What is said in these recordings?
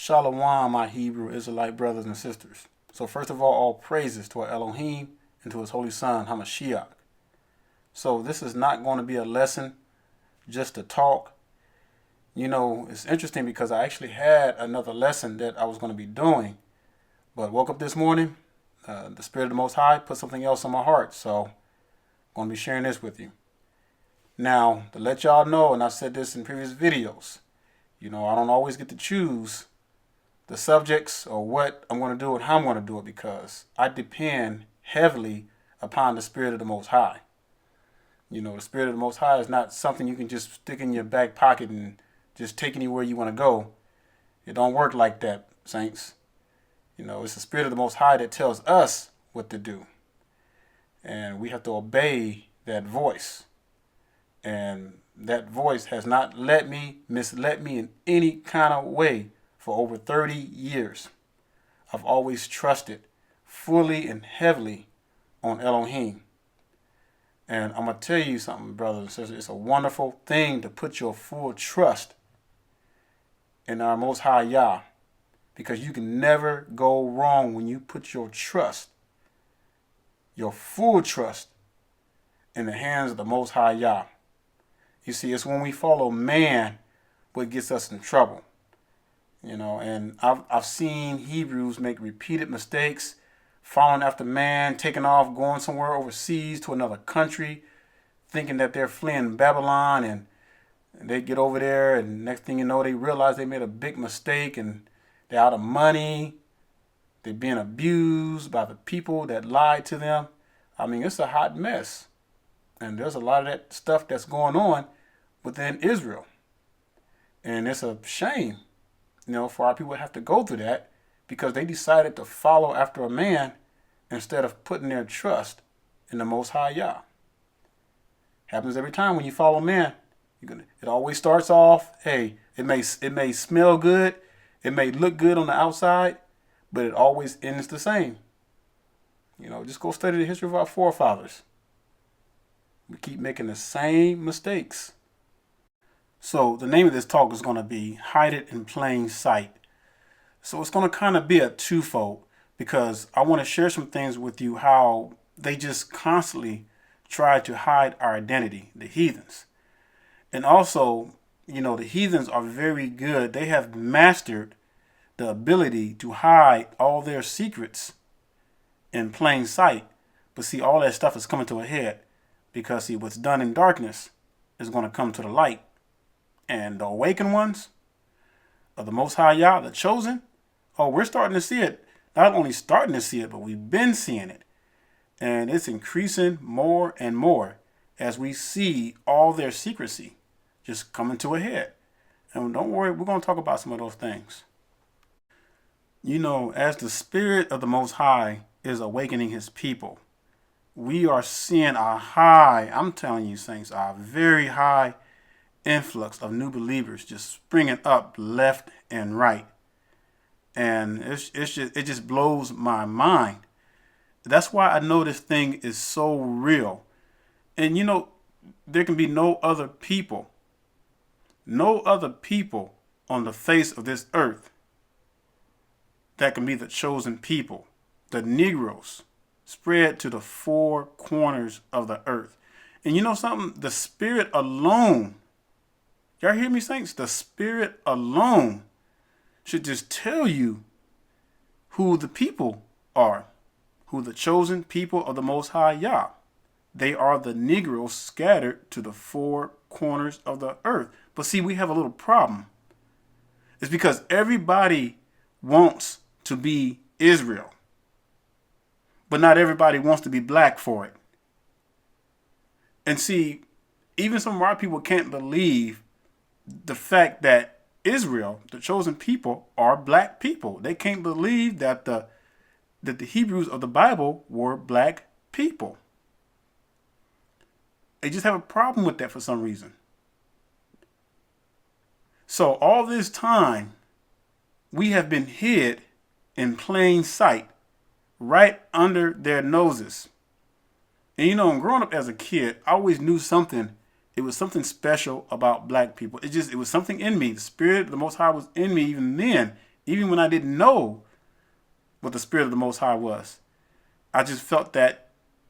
Shalom, my Hebrew Israelite brothers and sisters. So first of all praises to our Elohim and to his holy son, Hamashiach. So this is not going to be a lesson just to talk. You know, it's interesting because I actually had another lesson that I was going to be doing, but woke up this morning, the Spirit of the Most High put something else on my heart, so I'm going to be sharing this with you. Now, to let y'all know, and I've said this in previous videos, you know, I don't always get to choose the subjects or what I'm going to do and how I'm going to do it because I depend heavily upon the Spirit of the Most High. You know, the Spirit of the Most High is not something you can just stick in your back pocket and just take anywhere you want to go. It don't work like that, saints. You know, it's the Spirit of the Most High that tells us what to do. And we have to obey that voice. And that voice has not misled me in any kind of way for over 30 years. I've always trusted fully and heavily on Elohim. And I'm going to tell you something, brothers and sisters. It's a wonderful thing to put your full trust in our Most High Yah. Because you can never go wrong when you put your trust, your full trust, in the hands of the Most High Yah. You see, it's when we follow man what gets us in trouble. You know, and I've seen Hebrews make repeated mistakes, following after man, taking off, going somewhere overseas to another country, thinking that they're fleeing Babylon, and they get over there, and next thing you know, they realize they made a big mistake, and they're out of money. They're being abused by the people that lied to them. I mean, it's a hot mess. And there's a lot of that stuff that's going on within Israel. And it's a shame, you know, for our people to have to go through that because they decided to follow after a man instead of putting their trust in the Most High Yah. Happens every time when you follow man. It always starts off, hey, it may smell good, it may look good on the outside, but it always ends the same. You know, just go study the history of our forefathers. We keep making the same mistakes. So the name of this talk is going to be Hide It in Plain Sight. So it's going to kind of be a twofold because I want to share some things with you how they just constantly try to hide our identity, the heathens. And also, you know, the heathens are very good. They have mastered the ability to hide all their secrets in plain sight. But see, all that stuff is coming to a head because, see, what's done in darkness is going to come to the light. And the awakened ones of the Most High Yah, the chosen, oh, we're starting to see it. Not only starting to see it, but we've been seeing it. And it's increasing more and more as we see all their secrecy just coming to a head. And don't worry, we're going to talk about some of those things. You know, as the Spirit of the Most High is awakening his people, we are seeing I'm telling you, saints, a very high influx of new believers just springing up left and right. And it just blows my mind. That's why I know this thing is so real. And you know, there can be no other people on the face of this earth that can be the chosen people, the Negroes, spread to the four corners of the earth. And you know something? The Spirit alone, y'all hear me, saints? The Spirit alone should just tell you who the people are, who the chosen people of the Most High Yah. They are the Negroes scattered to the four corners of the earth. But see, we have a little problem. It's because everybody wants to be Israel, but not everybody wants to be black for it. And see, even some of our people can't believe the fact that Israel, the chosen people, are black people. They can't believe that the Hebrews of the Bible were black people. They just have a problem with that for some reason. So all this time, we have been hid in plain sight, right under their noses. And you know, growing up as a kid, I always knew something. It was something special about black people. It was something in me. The Spirit of the Most High was in me even then, Even when I didn't know what the Spirit of the Most High was, I just felt that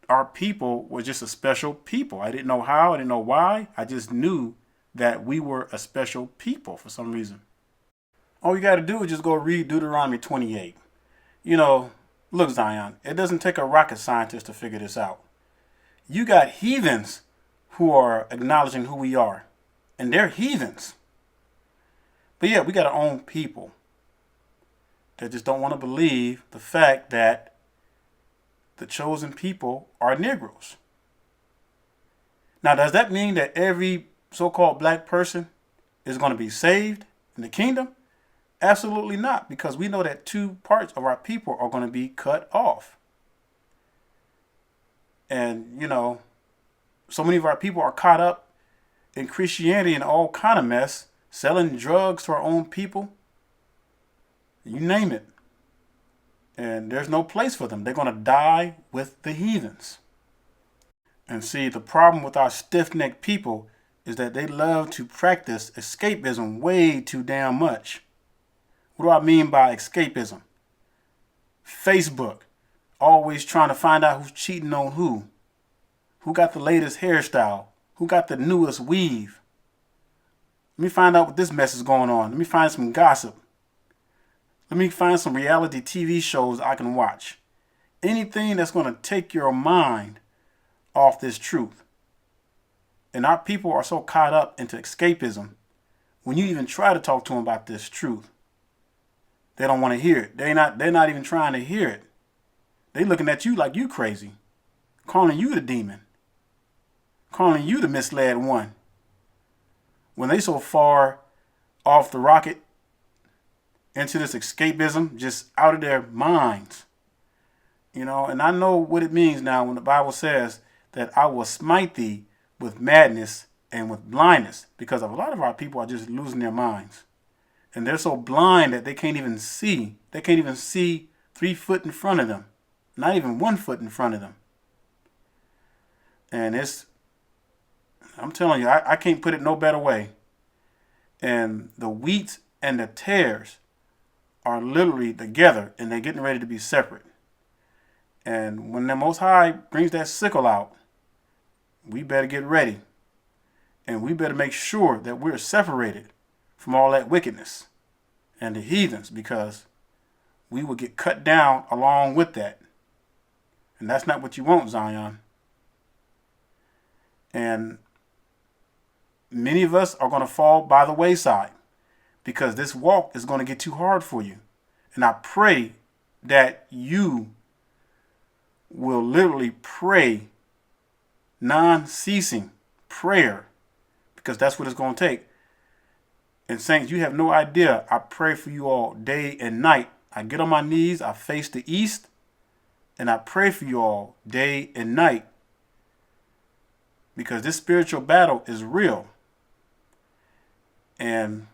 our people were just a special people. I didn't know how, I didn't know why. I just knew that we were a special people for some reason. All you got to do is just go read Deuteronomy 28. Look, Zion, it doesn't take a rocket scientist to figure this out. You got heathens who are acknowledging who we are, and they're heathens. But yeah, we got our own people that just don't want to believe the fact that the chosen people are Negroes. Now, does that mean that every so-called black person is going to be saved in the kingdom? Absolutely not, because we know that 2 parts of our people are going to be cut off. And, so many of our people are caught up in Christianity and all kind of mess, selling drugs to our own people. You name it. And there's no place for them. They're going to die with the heathens. And see, the problem with our stiff-necked people is that they love to practice escapism way too damn much. What do I mean by escapism? Facebook, always trying to find out who's cheating on who got the latest hairstyle, who got the newest weave. Let me find out what this mess is going on. Let me find some gossip. Let me find some reality TV shows I can watch. Anything that's going to take your mind off this truth. And our people are so caught up into escapism, when you even try to talk to them about this truth, they don't want to hear it. They're not even trying to hear it. They looking at you like you crazy, calling you the demon, calling you the misled one. When they so far off the rocket into this escapism, just out of their minds. And I know what it means now when the Bible says that I will smite thee with madness and with blindness, because a lot of our people are just losing their minds. And they're so blind that they can't even see. They can't even see 3 foot in front of them. Not even 1 foot in front of them. And I'm telling you, I can't put it no better way. And the wheat and the tares are literally together, and they're getting ready to be separate. And when the Most High brings that sickle out, we better get ready. And we better make sure that we're separated from all that wickedness and the heathens, because we will get cut down along with that. And that's not what you want, Zion. And many of us are going to fall by the wayside because this walk is going to get too hard for you. And I pray that you will literally pray non-ceasing prayer, because that's what it's going to take. And saints, you have no idea. I pray for you all day and night. I get on my knees, I face the east, and I pray for you all day and night, because this spiritual battle is real. And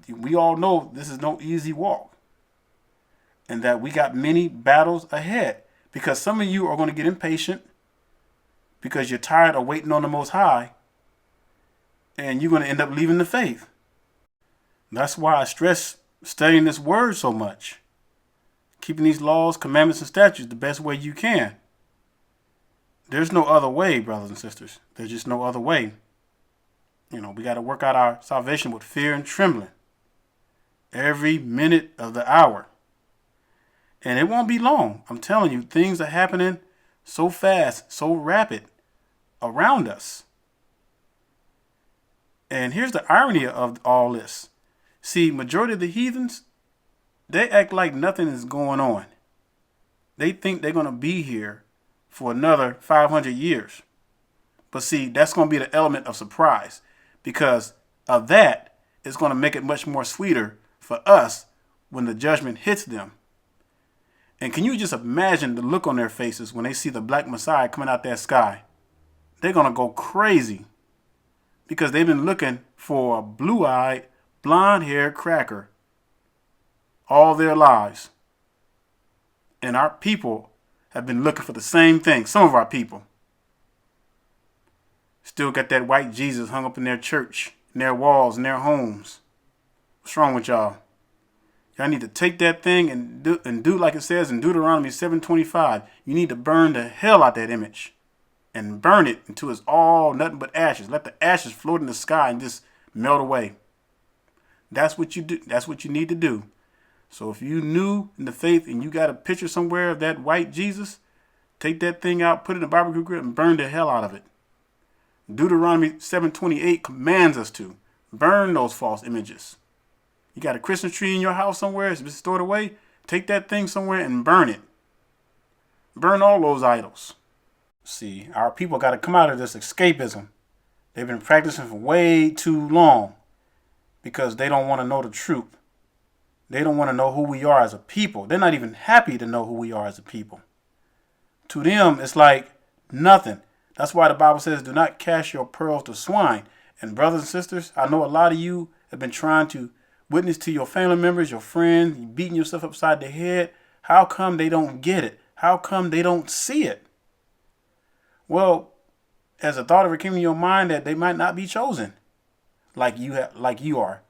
we all know this is no easy walk, and that we got many battles ahead, because some of you are going to get impatient because you're tired of waiting on the Most High, and you're going to end up leaving the faith. That's why I stress studying this word so much. Keeping these laws, commandments, and statutes the best way you can. There's no other way, brothers and sisters. There's just no other way. We got to work out our salvation with fear and trembling every minute of the hour. And it won't be long. I'm telling you, things are happening so fast, so rapid around us. And here's the irony of all this. See, majority of the heathens, they act like nothing is going on. They think they're going to be here for another 500 years. But see, that's going to be the element of surprise, because of that, it's going to make it much more sweeter for us when the judgment hits them. And can you just imagine the look on their faces when they see the black Messiah coming out that sky? They're going to go crazy, because they've been looking for a blue-eyed, blonde-haired cracker all their lives. And our people have been looking for the same thing. Some of our people still got that white Jesus hung up in their church, in their walls, in their homes. What's wrong with y'all? Y'all need to take that thing and do like it says in Deuteronomy 7:25. You need to burn the hell out that image and burn it until it's all nothing but ashes. Let the ashes float in the sky and just melt away. That's what you do. That's what you need to do. So if you new in the faith and you got a picture somewhere of that white Jesus, take that thing out, put it in a barbecue grill, and burn the hell out of it. Deuteronomy 7:28 commands us to burn those false images. You got a Christmas tree in your house somewhere, it's been stored away, take that thing somewhere and burn it. Burn all those idols. See, our people got to come out of this escapism. They've been practicing for way too long because they don't want to know the truth. They don't want to know who we are as a people. They're not even happy to know who we are as a people. To them, it's like nothing. That's why the Bible says, do not cast your pearls to swine. And brothers and sisters, I know a lot of you have been trying to witness to your family members, your friends, you beating yourself upside the head. How come they don't get it? How come they don't see it? Well, as a thought ever came in your mind that they might not be chosen like you are.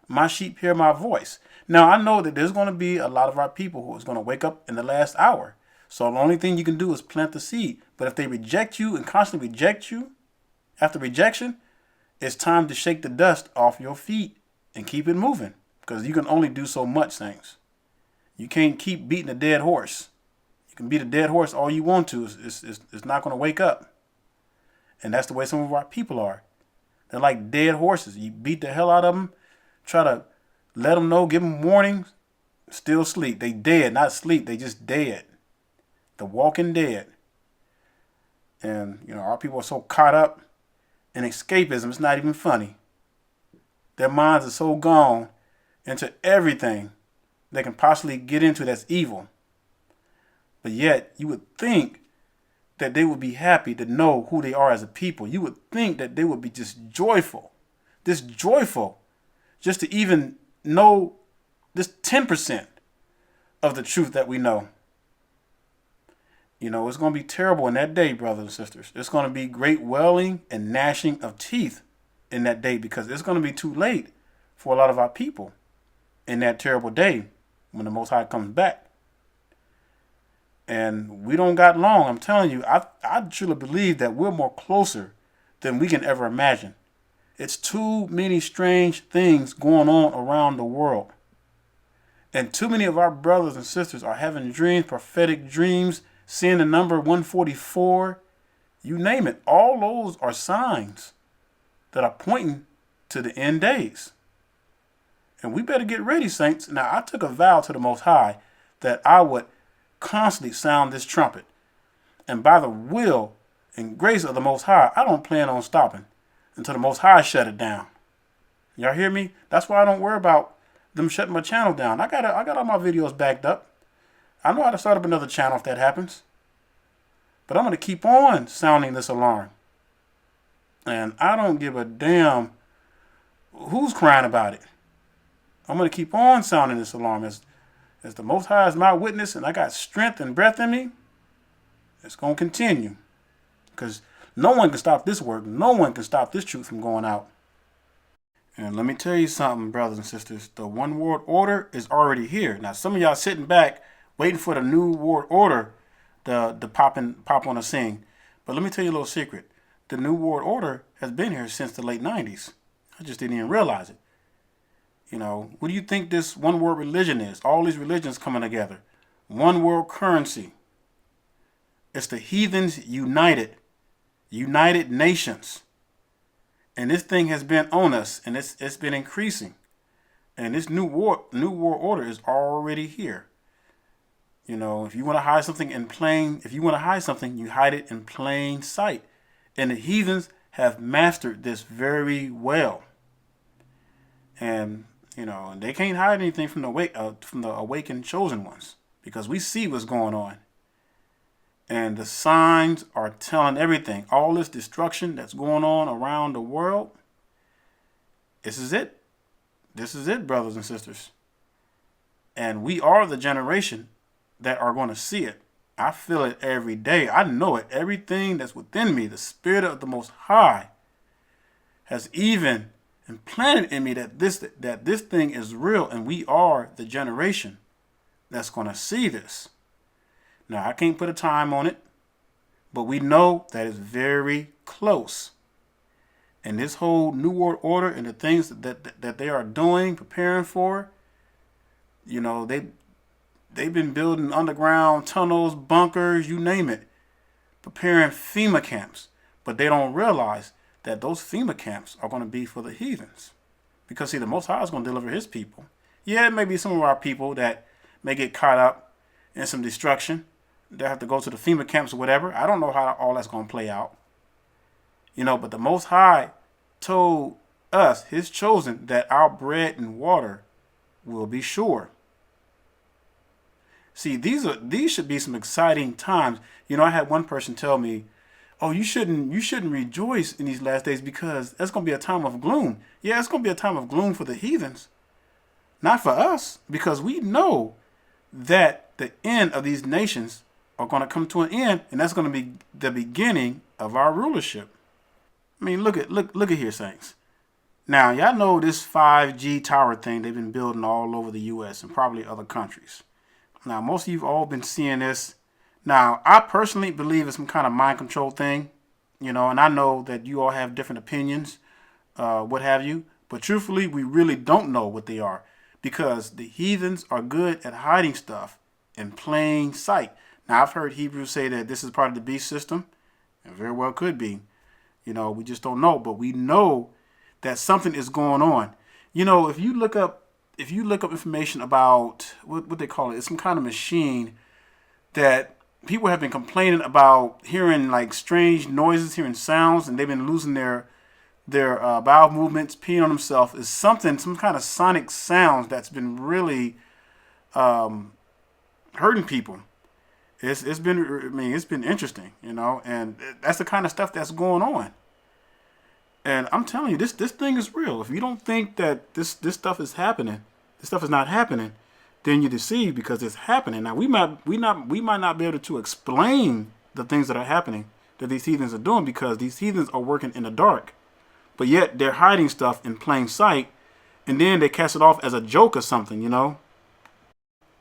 My sheep hear my voice. Now, I know that there's going to be a lot of our people who is going to wake up in the last hour. So the only thing you can do is plant the seed. But if they reject you and constantly reject you, after rejection, it's time to shake the dust off your feet and keep it moving. Because you can only do so much things. You can't keep beating a dead horse. You can beat a dead horse all you want to. It's not going to wake up. And that's the way some of our people are. They're like dead horses. You beat the hell out of them. Try to let them know, give them warnings. Still sleep. They dead, not sleep. They just dead. The walking dead. And, our people are so caught up in escapism, it's not even funny. Their minds are so gone into everything they can possibly get into that's evil. But yet, you would think that they would be happy to know who they are as a people. You would think that they would be just joyful, just to even know this 10% of the truth that we know. It's going to be terrible in that day, brothers and sisters. It's going to be great wailing and gnashing of teeth in that day because it's going to be too late for a lot of our people in that terrible day when the Most High comes back. And we don't got long. I'm telling you, I truly believe that we're more closer than we can ever imagine. It's too many strange things going on around the world. And too many of our brothers and sisters are having dreams, prophetic dreams, seeing the number 144. You name it. All those are signs that are pointing to the end days. And we better get ready, saints. Now, I took a vow to the Most High that I would constantly sound this trumpet. And by the will and grace of the Most High, I don't plan on stopping until the Most High shut it down. Y'all hear me? That's why I don't worry about them shutting my channel down. I got all my videos backed up. I know how to start up another channel if that happens. But I'm going to keep on sounding this alarm. And I don't give a damn who's crying about it. I'm going to keep on sounding this alarm. As the Most High is my witness and I got strength and breath in me, it's going to continue. Because no one can stop this work. No one can stop this truth from going out. And let me tell you something, brothers and sisters. The one world order is already here. Now, some of y'all sitting back waiting for the new world order to pop on the scene. But let me tell you a little secret. The new world order has been here since the late 90s. I just didn't even realize it. What do you think this one world religion is? All these religions coming together. One world currency. It's the heathens united. United Nations. And this thing has been on us, and it's been increasing. And this new world order is already here. If you want to hide something you hide it in plain sight. And the heathens have mastered this very well. And and they can't hide anything from the awakened chosen ones, because we see what's going on. And the signs are telling everything. All this destruction that's going on around the world. This is it. This is it, brothers and sisters. And we are the generation that are going to see it. I feel it every day. I know it. Everything that's within me, the Spirit of the Most High, has even implanted in me that this thing is real, and we are the generation that's going to see this. Now, I can't put a time on it, but we know that it's very close. And this whole New World Order and the things that they are doing, preparing for, they've been building underground tunnels, bunkers, you name it, preparing FEMA camps. But they don't realize that those FEMA camps are going to be for the heathens. Because, see, the Most High is going to deliver his people. Yeah, it may be some of our people that may get caught up in some destruction. They have to go to the FEMA camps or whatever. I don't know how all that's going to play out. But the Most High told us, his chosen, that our bread and water will be sure. See, these should be some exciting times. I had one person tell me, "Oh, you shouldn't rejoice in these last days because that's going to be a time of gloom." Yeah, it's going to be a time of gloom for the heathens, not for us, because we know that the end of these nations are going to come to an end, and that's going to be the beginning of our rulership. I mean, look at here, saints. Now, y'all know this 5G tower thing they've been building all over the U.S. and probably other countries. Now, most of you have all been seeing this. Now, I personally believe it's some kind of mind control thing, and I know that you all have different opinions, what have you. But truthfully, we really don't know what they are, because the heathens are good at hiding stuff in plain sight. Now, I've heard Hebrews say that this is part of the beast system. It very well could be. We just don't know. But we know that something is going on. If you look up information about what they call it, it's some kind of machine that people have been complaining about hearing, like strange noises, hearing sounds, and they've been losing their bowel movements, peeing on themselves. Is some kind of sonic sounds that's been really hurting people. It's been interesting, and that's the kind of stuff that's going on. And I'm telling you, this thing is real. If you don't think that this stuff is happening, this stuff is not happening, then you're deceived, because it's happening. Now, we might not be able to explain the things that are happening that these heathens are doing, because these heathens are working in the dark, but yet they're hiding stuff in plain sight, and then they cast it off as a joke or something,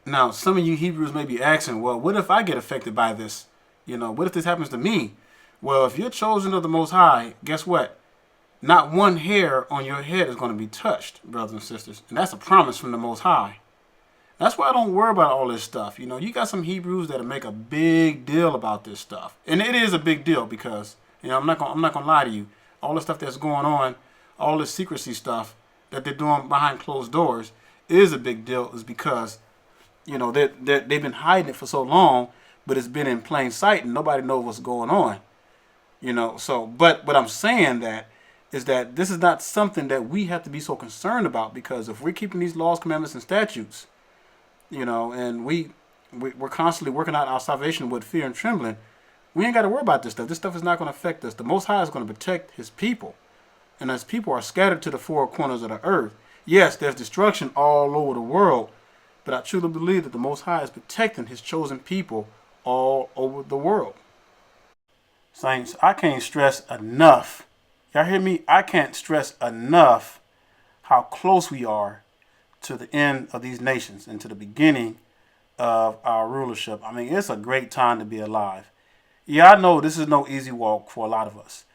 Now, some of you Hebrews may be asking, well, what if I get affected by this? What if this happens to me? Well, if you're chosen of the Most High, guess what? Not one hair on your head is going to be touched, brothers and sisters. And that's a promise from the Most High. That's why I don't worry about all this stuff. You got some Hebrews that'll make a big deal about this stuff. And it is a big deal because, I'm not gonna lie to you. All the stuff that's going on, all this secrecy stuff that they're doing behind closed doors is a big deal, is because they've been hiding it for so long, but it's been in plain sight and nobody knows what's going on. So, but what I'm saying is that this is not something that we have to be so concerned about, because if we're keeping these laws, commandments, and statutes, and we're constantly working out our salvation with fear and trembling, we ain't got to worry about this stuff. This stuff is not going to affect us. The Most High is going to protect his people. And as people are scattered to the four corners of the earth, yes, there's destruction all over the world, but I truly believe that the Most High is protecting his chosen people all over the world. Saints, I can't stress enough. Y'all hear me? I can't stress enough how close we are to the end of these nations and to the beginning of our rulership. It's a great time to be alive. Yeah, I know this is no easy walk for a lot of us.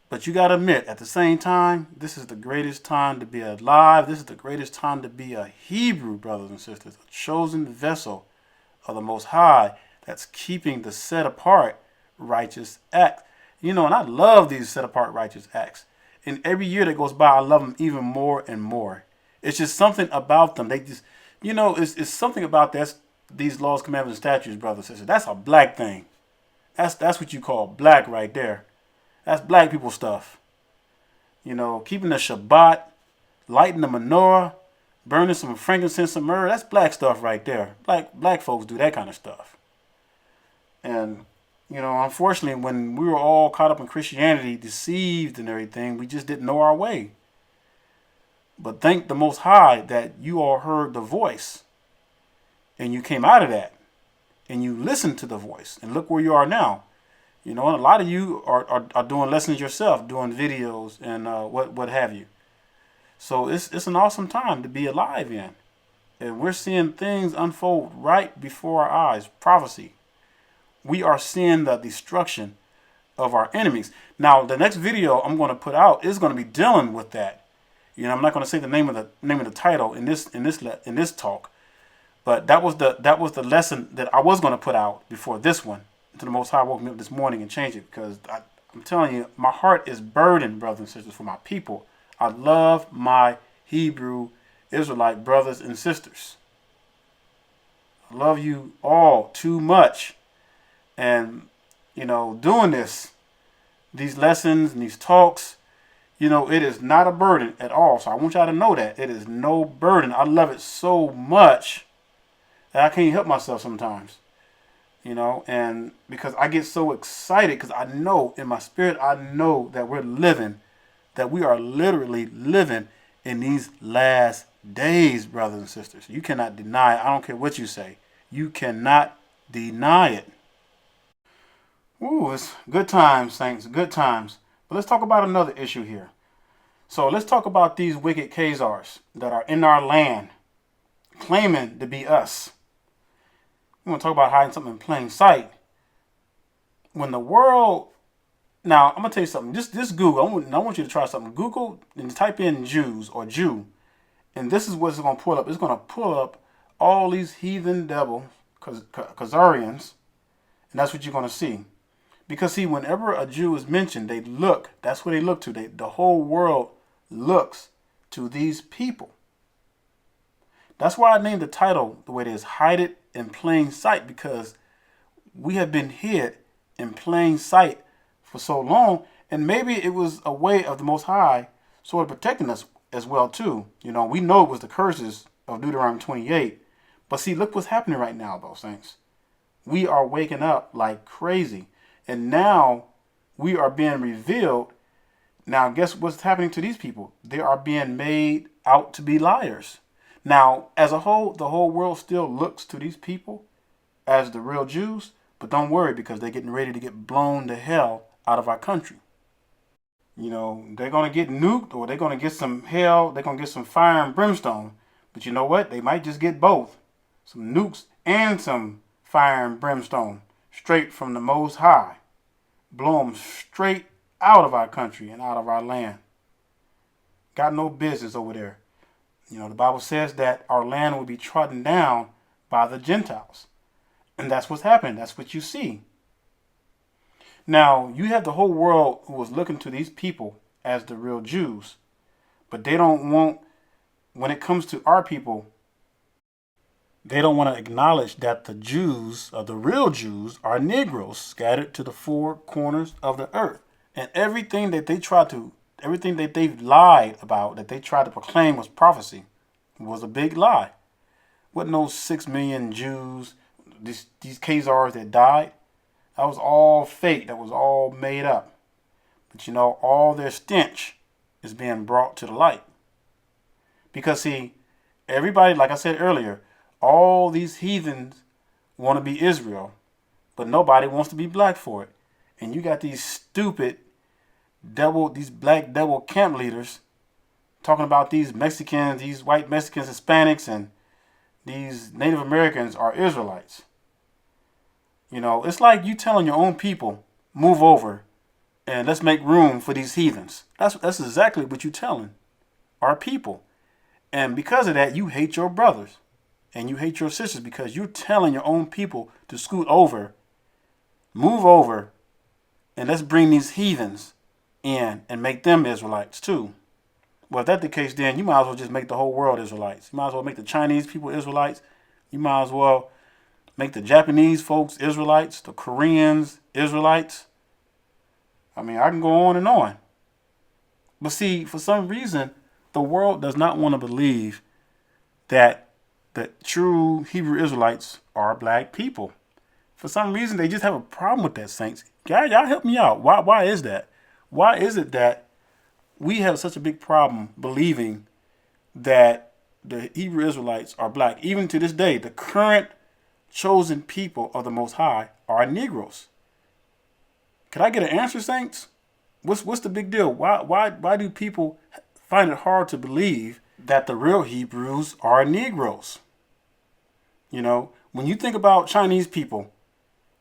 But you got to admit, at the same time, this is the greatest time to be alive. This is the greatest time to be a Hebrew, brothers and sisters, a chosen vessel of the Most High that's keeping the set apart righteous acts. And I love these set apart righteous acts. And every year that goes by, I love them even more and more. It's just something about them. They just, it's something about these laws, commandments, and statutes, brothers and sisters. That's a black thing. That's what you call black right there. That's black people stuff. Keeping the Shabbat, lighting the menorah, burning some frankincense and myrrh. That's black stuff right there. Black folks do that kind of stuff. And, unfortunately, when we were all caught up in Christianity, deceived and everything, we just didn't know our way. But thank the Most High that you all heard the voice and you came out of that and you listened to the voice, and look where you are now. And a lot of you are doing lessons yourself, doing videos and what have you. So it's an awesome time to be alive in. And we're seeing things unfold right before our eyes. Prophecy. We are seeing the destruction of our enemies. Now, the next video I'm going to put out is going to be dealing with that. You know, I'm not going to say the name of the title in this talk, but that was the lesson that I was going to put out before this one. Until the Most High woke me up this morning and changed it, because I'm telling you, my heart is burdened, brothers and sisters, for my people. I love my Hebrew Israelite brothers and sisters. I love you all too much. And, you know, doing these lessons and these talks, you know, it is not a burden at all. So I want y'all to know that. It is no burden. I love it so much that I can't help myself sometimes. You know, and because I get so excited, because I know in my spirit, I know that we're living, that we are literally living in these last days, brothers and sisters. You cannot deny it. I don't care what you say. You cannot deny it. Ooh, it's good times, saints, good times. But let's talk about another issue here. So let's talk about these wicked Khazars that are in our land, claiming to be us. We want to talk about hiding something in plain sight. When the world... Now, I'm going to tell you something. Just Google. I want you to try something. Google and type in Jews or Jew. And this is what it's going to pull up. It's going to pull up all these heathen devil Khazarians. And that's what you're going to see. Because, see, whenever a Jew is mentioned, they look. That's what they look to. The whole world looks to these people. That's why I named the title the way it is, Hide It in Plain Sight. Because we have been hid in plain sight for so long. And maybe it was a way of the Most High sort of protecting us as well, too. You know, we know it was the curses of Deuteronomy 28. But see, look what's happening right now, though, saints. We are waking up like crazy. And now we are being revealed. Now, guess what's happening to these people? They are being made out to be liars. Now, as a whole, the whole world still looks to these people as the real Jews. But don't worry, because they're getting ready to get blown to hell out of our country. You know, they're going to get nuked, or they're going to get some hell. They're going to get some fire and brimstone. But you know what? They might just get both. Some nukes and some fire and brimstone. Straight from the Most High. Blow them straight out of our country and out of our land. Got no business over there. You know, the Bible says that our land will be trodden down by the Gentiles. And that's what's happening. That's what you see. Now, you have the whole world who was looking to these people as the real Jews. But they don't want, when it comes to our people, they don't want to acknowledge that the Jews, or the real Jews, are Negroes scattered to the four corners of the earth. And everything that they've lied about, that they tried to proclaim was prophecy, was a big lie. Wasn't no 6 million Jews, these Khazars that died. That was all fake. That was all made up. But you know, all their stench is being brought to the light. Because see, everybody, like I said earlier, all these heathens want to be Israel, but nobody wants to be black for it. And you got these stupid these black devil camp leaders talking about these Mexicans, these white Mexicans, Hispanics, and these Native Americans are Israelites. You know, it's like you telling your own people, move over and let's make room for these heathens. That's exactly what you're telling our people. And because of that, you hate your brothers and you hate your sisters, because you're telling your own people to scoot over, move over, and let's bring these heathens in and make them Israelites too. Well, if that's the case, then you might as well just make the whole world Israelites. You might as well make the Chinese people Israelites. You might as well make the Japanese folks Israelites, the Koreans Israelites. I mean, I can go on and on. But see, for some reason, the world does not want to believe that the true Hebrew Israelites are black people. For some reason, they just have a problem with that, saints. Y'all help me out. Why is that? Why is it that we have such a big problem believing that the Hebrew Israelites are black? Even to this day, the current chosen people of the Most High are Negroes. Can I get an answer, saints? What's the big deal? Why do people find it hard to believe that the real Hebrews are Negroes. You know, when you think about Chinese people,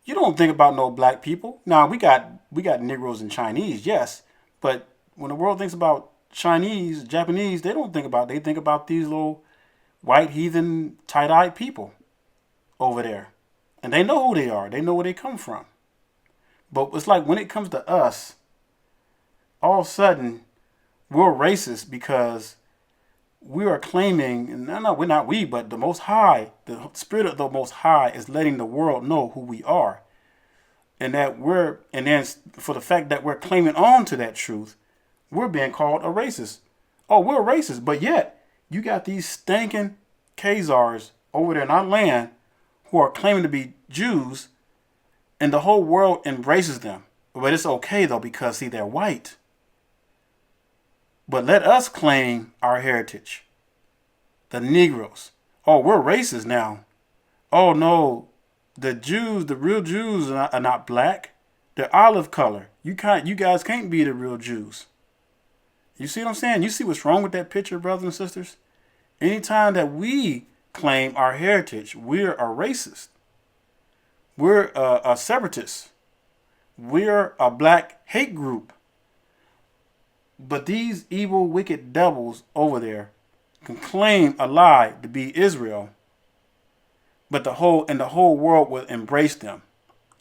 you don't think about no black people. Now we got Negroes and Chinese, yes, but when the world thinks about Chinese, Japanese, they think about these little white heathen tie-dyed people over there. And they know who they are. They know where they come from. But it's like when it comes to us, all of a sudden we're racist because we are claiming, and no, we're not we, but the Most High, the Spirit of the Most High is letting the world know who we are. And then for the fact that we're claiming on to that truth, we're being called a racist. Oh, we're a racist, but yet you got these stinking Khazars over there in our land who are claiming to be Jews, and the whole world embraces them. But it's okay though, because see, they're white. But let us claim our heritage. The Negroes. Oh, we're racist now. Oh no, the Jews, the real Jews are not black. They're olive color. You guys can't be the real Jews. You see what I'm saying? You see what's wrong with that picture, brothers and sisters? Anytime that we claim our heritage, we're a racist. We're a separatist. We're a black hate group. But these evil, wicked devils over there can claim a lie to be Israel, but the whole world will embrace them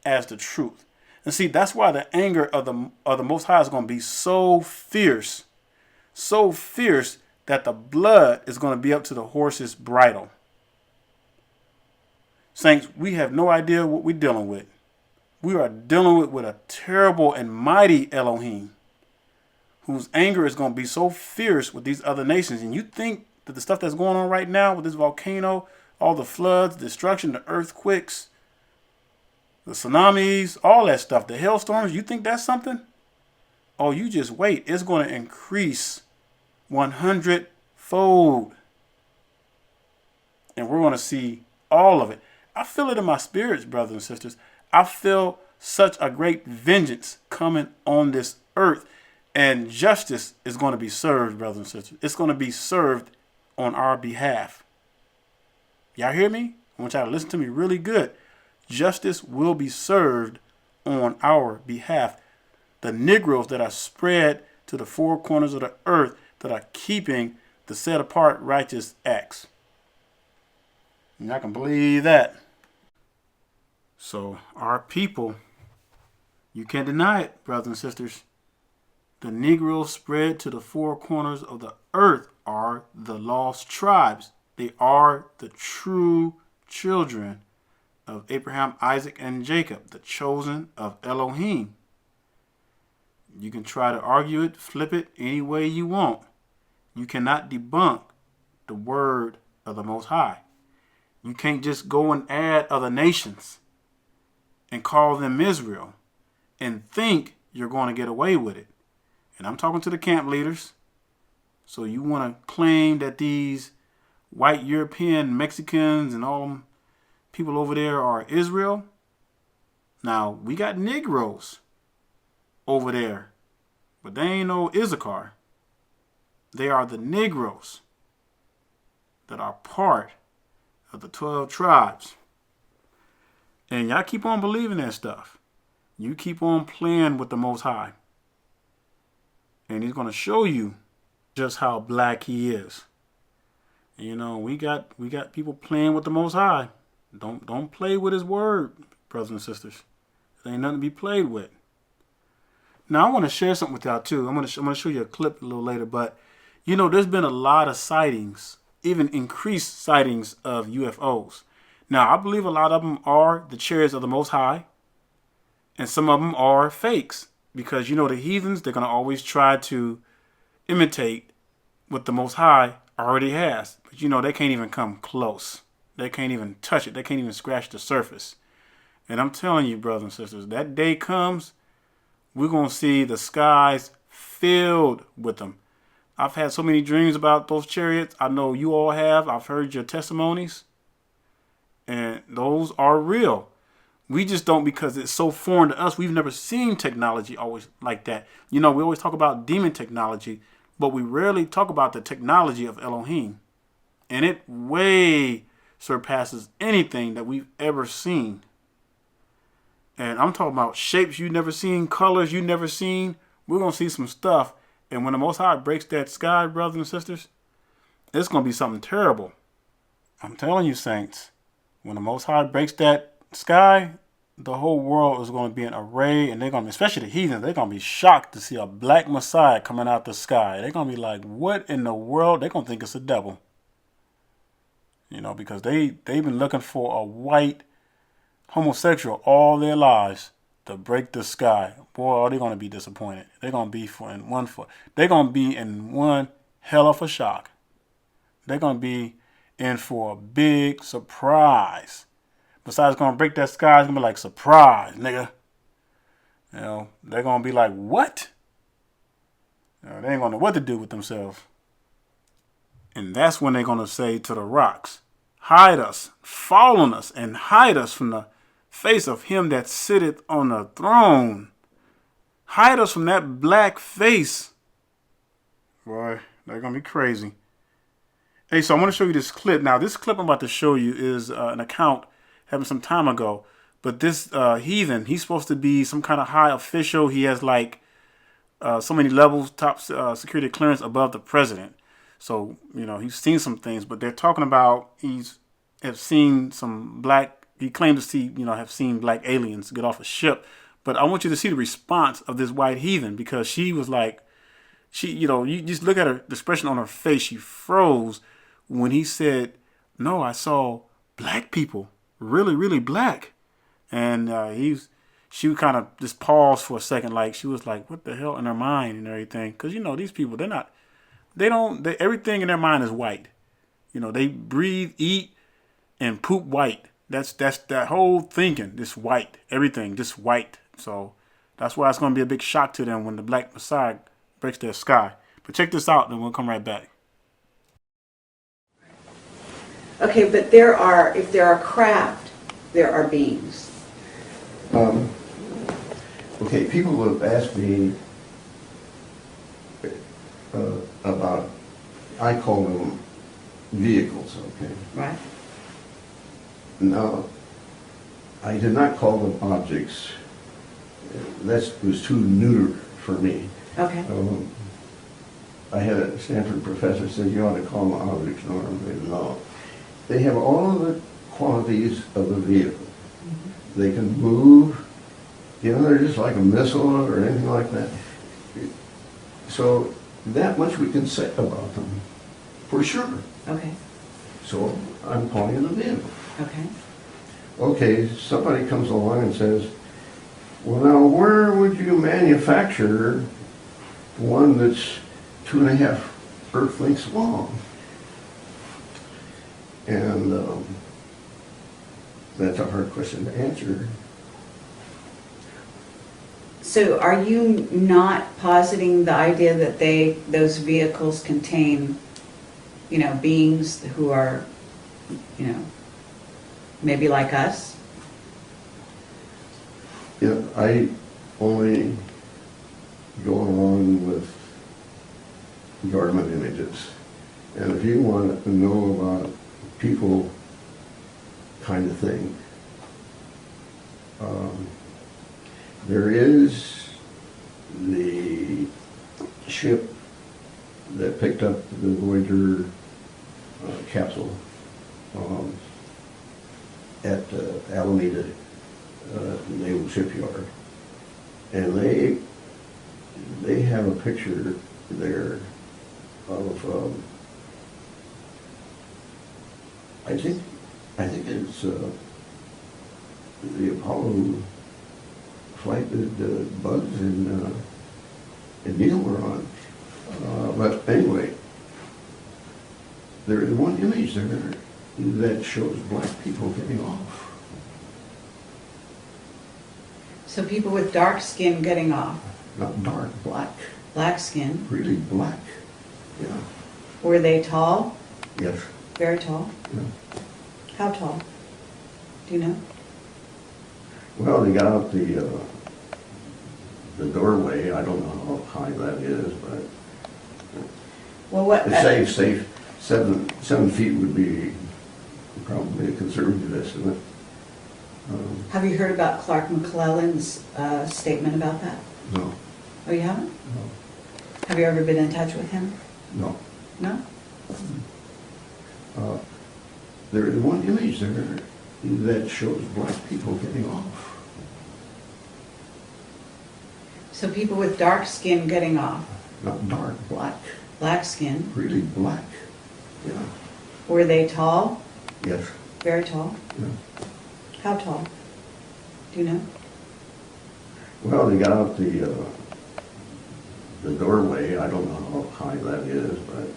as the truth. And see, that's why the anger of the Most High is going to be so fierce that the blood is going to be up to the horse's bridle. Saints, we have no idea what we're dealing with. We are dealing with a terrible and mighty Elohim, whose anger is going to be so fierce with these other nations. And you think that the stuff that's going on right now with this volcano, all the floods, destruction, the earthquakes, the tsunamis, all that stuff, the hailstorms, you think that's something? Oh, you just wait. It's going to increase 100-fold. And we're going to see all of it. I feel it in my spirits, brothers and sisters. I feel such a great vengeance coming on this earth. And justice is going to be served, brothers and sisters. It's going to be served on our behalf. Y'all hear me? I want y'all to listen to me really good. Justice will be served on our behalf. The Negroes that are spread to the four corners of the earth that are keeping the set apart righteous acts. And I can believe that. So our people, you can't deny it, brothers and sisters. The Negroes spread to the four corners of the earth are the lost tribes. They are the true children of Abraham, Isaac, and Jacob, the chosen of Elohim. You can try to argue it, flip it any way you want. You cannot debunk the word of the Most High. You can't just go and add other nations and call them Israel and think you're going to get away with it. And I'm talking to the camp leaders. So you want to claim that these white European Mexicans and all them people over there are Israel? Now, we got Negroes over there, but they ain't no Issachar. They are the Negroes that are part of the 12 tribes. And y'all keep on believing that stuff. You keep on playing with the Most High. And he's going to show you just how black he is. And, you know, we got people playing with the Most High. Don't play with his word, brothers and sisters. There ain't nothing to be played with. Now, I want to share something with y'all, too. I'm going to show you a clip a little later. But, you know, there's been a lot of sightings, even increased sightings of UFOs. Now, I believe a lot of them are the chariots of the Most High. And some of them are fakes. Because, you know, the heathens, they're going to always try to imitate what the Most High already has. But, you know, they can't even come close. They can't even touch it. They can't even scratch the surface. And I'm telling you, brothers and sisters, that day comes, we're going to see the skies filled with them. I've had so many dreams about those chariots. I know you all have. I've heard your testimonies. And those are real. We just don't, because it's so foreign to us. We've never seen technology always like that. You know, we always talk about demon technology. But we rarely talk about the technology of Elohim. And it way surpasses anything that we've ever seen. And I'm talking about shapes you never seen, colors you never seen. We're going to see some stuff. And when the Most High breaks that sky, brothers and sisters, it's going to be something terrible. I'm telling you, saints, when the Most High breaks that sky, the whole world is going to be in array. And they're going to, especially the heathens, they're going to be shocked to see a black Messiah coming out the sky. They're going to be like, what in the world? They're going to think it's a devil. You know, because they've been looking for a white homosexual all their lives to break the sky. Boy, are they going to be disappointed. They're going to be they're going to be in one hell of a shock. They're going to be in for a big surprise. Besides going to break that sky, it's going to be like, surprise, nigga. You know, they're going to be like, what? You know, they ain't going to know what to do with themselves. And that's when they're going to say to the rocks, hide us, fall on us, and hide us from the face of him that sitteth on the throne. Hide us from that black face. Boy, they're going to be crazy. Hey, so I want to show you this clip. Now, this clip I'm about to show you is an account happened some time ago. But this heathen, he's supposed to be some kind of high official. He has like so many levels, top security clearance above the president. So, you know, he's seen some things, but they're talking about he claimed to see, you know, have seen black aliens get off a ship. But I want you to see the response of this white heathen, because she was like, you know, you just look at her, the expression on her face, she froze when he said, no, I saw black people, really, really black. And she would kind of just pause for a second, like she was like, what the hell in her mind and everything. Because, you know, these people, everything in their mind is white. You know, they breathe, eat, and poop white. That's that whole thinking, this white, everything, just white. So that's why it's going to be a big shock to them when the black Messiah breaks their sky. But check this out, then we'll come right back. Okay, but if there are craft, there are beings. Okay, people have asked me about, I call them vehicles, okay? Right. Now, I did not call them objects. That was too neuter for me. Okay. I had a Stanford professor said you ought to call them objects. No. They have all of the qualities of a vehicle. Mm-hmm. They can move. You know, they're just like a missile or anything like that. So that much we can say about them, for sure. Okay. So I'm calling it a vehicle. Okay. Okay, somebody comes along and says, well, now where would you manufacture one that's 2.5 Earth lengths long? And that's a hard question to answer. So are you not positing the idea that those vehicles contain, you know, beings who are, you know, maybe like us? Yeah, I only go along with government images. And if you want to know about people kind of thing, there is the ship that picked up the Voyager capsule at Alameda Naval Shipyard, and they have a picture there of I think it's the Apollo flight that Buzz and Neil were on. But anyway, there is one image there that shows black people getting off. So people with dark skin getting off. Not dark, black. Black skin. Really black. Yeah. Were they tall? Yes. Very tall? Yeah. How tall? Do you know? Well, they got out the doorway. I don't know how high that is, but Well, what? It's safe. 7 feet would be probably a conservative estimate. Have you heard about Clark McClellan's statement about that? No, Oh, you haven't? no, Have you ever been in touch with him? no. No? There is one image there that shows black people getting off. So people with dark skin getting off, Not dark, black. black skin, Really black. Yeah. were they tall? Yes. Very tall? Yeah. How tall? Do you know? Well, they got out the doorway. I don't know how high that is, but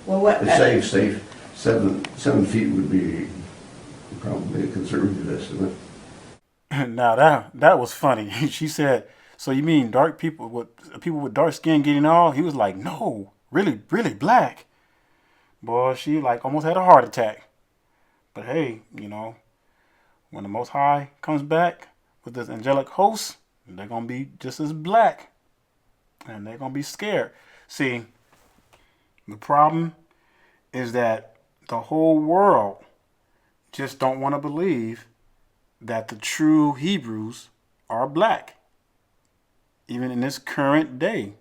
Well, what? it's safe. 7 feet would be probably a conservative estimate. Now that was funny. She said, "So you mean dark people with dark skin getting all?" He was like, "No, really black." Boy, she like almost had a heart attack. But hey, when the Most High comes back with this angelic host, they're gonna be just as black, and they're gonna be scared. See, the problem is that the whole world just don't want to believe that the true Hebrews are black, even in this current day.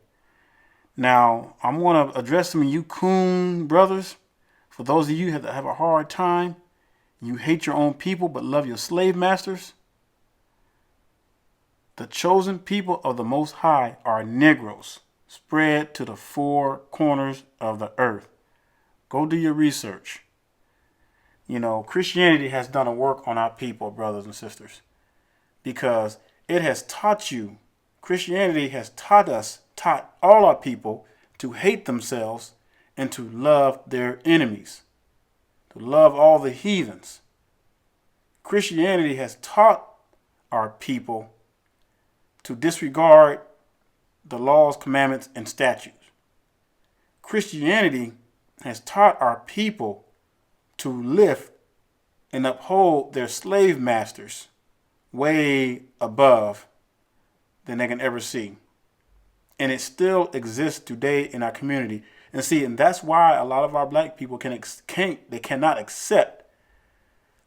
Now, I'm going to address some of you coon brothers. For those of you that have a hard time, you hate your own people but love your slave masters. The chosen people of the Most High are Negroes, spread to the four corners of the earth. Go do your research. Christianity has done a work on our people, brothers and sisters, because it has taught you, Christianity has taught all our people to hate themselves and to love their enemies, to love all the heathens. Christianity has taught our people to disregard the laws, commandments, and statutes. Christianity has taught our people to lift and uphold their slave masters way above than they can ever see. And it still exists today in our community. And that's why a lot of our black people cannot accept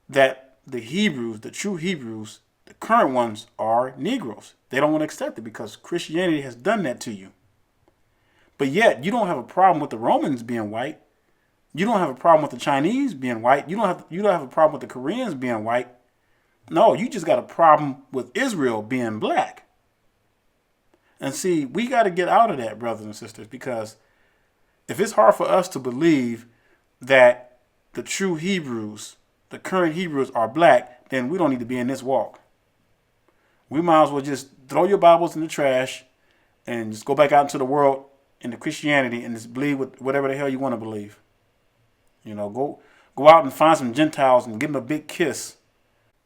that the Hebrews, the true Hebrews, the current ones are Negroes. They don't want to accept it because Christianity has done that to you. But yet, you don't have a problem with the Romans being white. You don't have a problem with the Chinese being white. You don't have a problem with the Koreans being white. No, you just got a problem with Israel being black. And see, we got to get out of that, brothers and sisters, because if it's hard for us to believe that the true Hebrews, the current Hebrews are black, then we don't need to be in this walk. We might as well just throw your Bibles in the trash and just go back out into the world into Christianity and just believe whatever the hell you want to believe. Go out and find some Gentiles and give them a big kiss.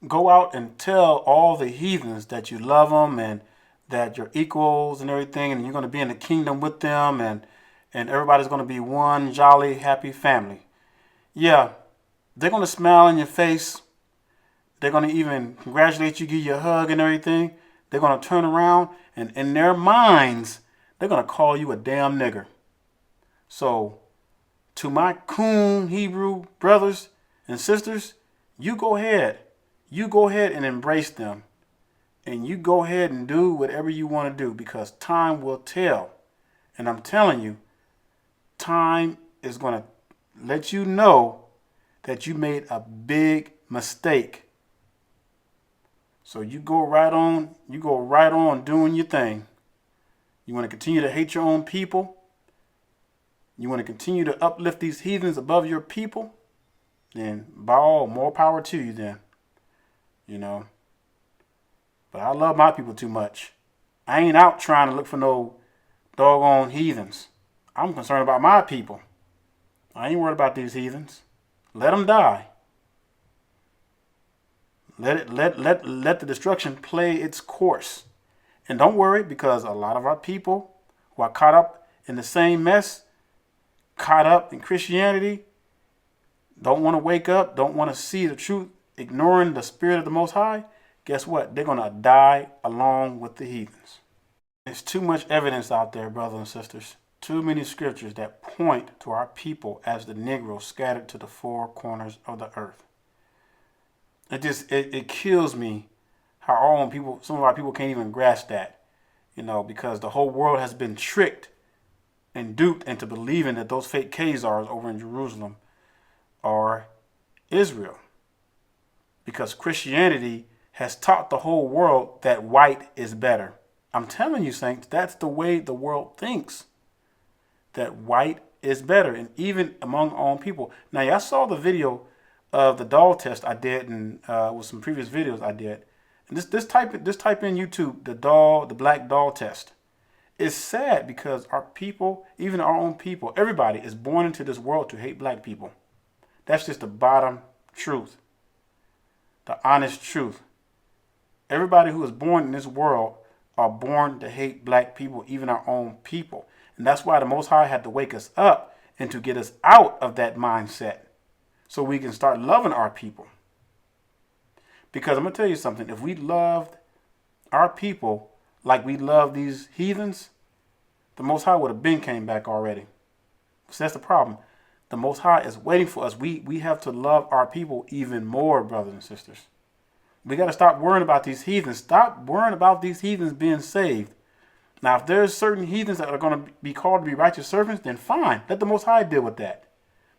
Go out and tell all the heathens that you love them and that you're equals and everything, and you're going to be in the kingdom with them, and everybody's going to be one jolly, happy family. Yeah, they're going to smile in your face. They're going to even congratulate you, give you a hug and everything. They're going to turn around, and in their minds, they're going to call you a damn nigger. So, to my coon Hebrew brothers and sisters, you go ahead. You go ahead and embrace them. And you go ahead and do whatever you want to do, because time will tell. And I'm telling you, time is going to let you know that you made a big mistake. So you go right on doing your thing. You want to continue to hate your own people? You want to continue to uplift these heathens above your people? Then by all, more power to you then. But I love my people too much. I ain't out trying to look for no doggone heathens. I'm concerned about my people. I ain't worried about these heathens. Let them die. Let the destruction play its course. And don't worry, because a lot of our people who are caught up in the same mess, caught up in Christianity, don't want to wake up, don't want to see the truth, ignoring the spirit of the Most High, guess what? They're going to die along with the heathens. There's too much evidence out there, brothers and sisters. too many scriptures that point to our people as the Negroes scattered to the four corners of the earth. It kills me how our own people, some of our people can't even grasp that, because the whole world has been tricked and duped into believing that those fake Khazars over in Jerusalem are Israel. Because Christianity has taught the whole world that white is better. I'm telling you, saints, that's the way the world thinks. That white is better, and even among our own people. Now, y'all saw the video of the doll test I did, and with some previous videos I did. And this type in YouTube the black doll test. It's sad because our people, even our own people, everybody is born into this world to hate black people. That's just the bottom truth, the honest truth. Everybody who is born in this world are born to hate black people, even our own people. And that's why the Most High had to wake us up and to get us out of that mindset so we can start loving our people. Because I'm going to tell you something. If we loved our people like we love these heathens, the Most High would have been came back already. So that's the problem. The Most High is waiting for us. We have to love our people even more, brothers and sisters. We got to stop worrying about these heathens. Stop worrying about these heathens being saved. Now, if there's certain heathens that are going to be called to be righteous servants, then fine. Let the Most High deal with that.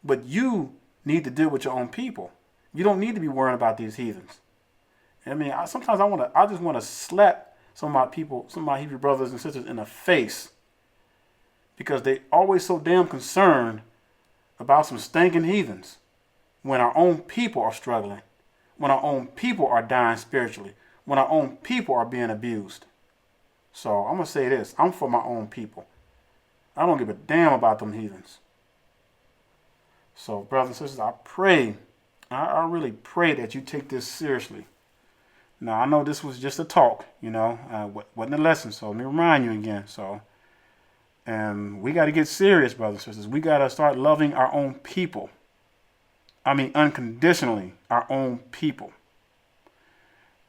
But you need to deal with your own people. You don't need to be worrying about these heathens. I mean, sometimes I just want to slap some of my people, some of my Hebrew brothers and sisters in the face, because they always so damn concerned about some stinking heathens when our own people are struggling, when our own people are dying spiritually, when our own people are being abused. So I'm going to say this. I'm for my own people. I don't give a damn about them heathens. So, brothers and sisters, I really pray that you take this seriously. Now, I know this was just a talk, wasn't a lesson, so let me remind you again. So, we got to get serious, brothers and sisters. We got to start loving our own people. I mean, unconditionally, our own people.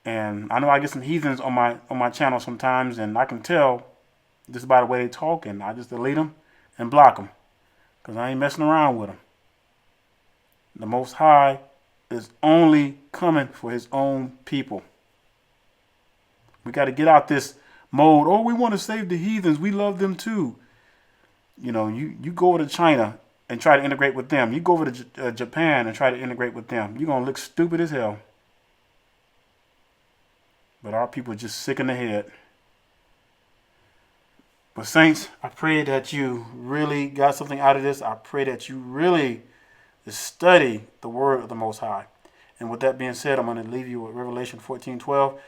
And I know I get some heathens on my channel sometimes, and I can tell just by the way they talk, and I just delete them and block them because I ain't messing around with them. The Most High is only coming for his own people. We got to get out this mode. Oh, we want to save the heathens. We love them too. You go over to China and try to integrate with them. You go over to Japan and try to integrate with them. You're going to look stupid as hell. But our people are just sick in the head. But saints, I pray that you really got something out of this. I pray that you really study the word of the Most High. And with that being said, I'm going to leave you with Revelation 14:12.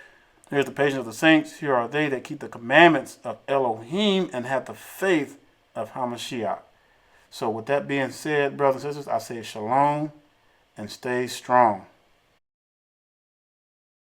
Here's the patience of the saints. Here are they that keep the commandments of Elohim and have the faith of Hamashiach. So with that being said, brothers and sisters, I say shalom and stay strong.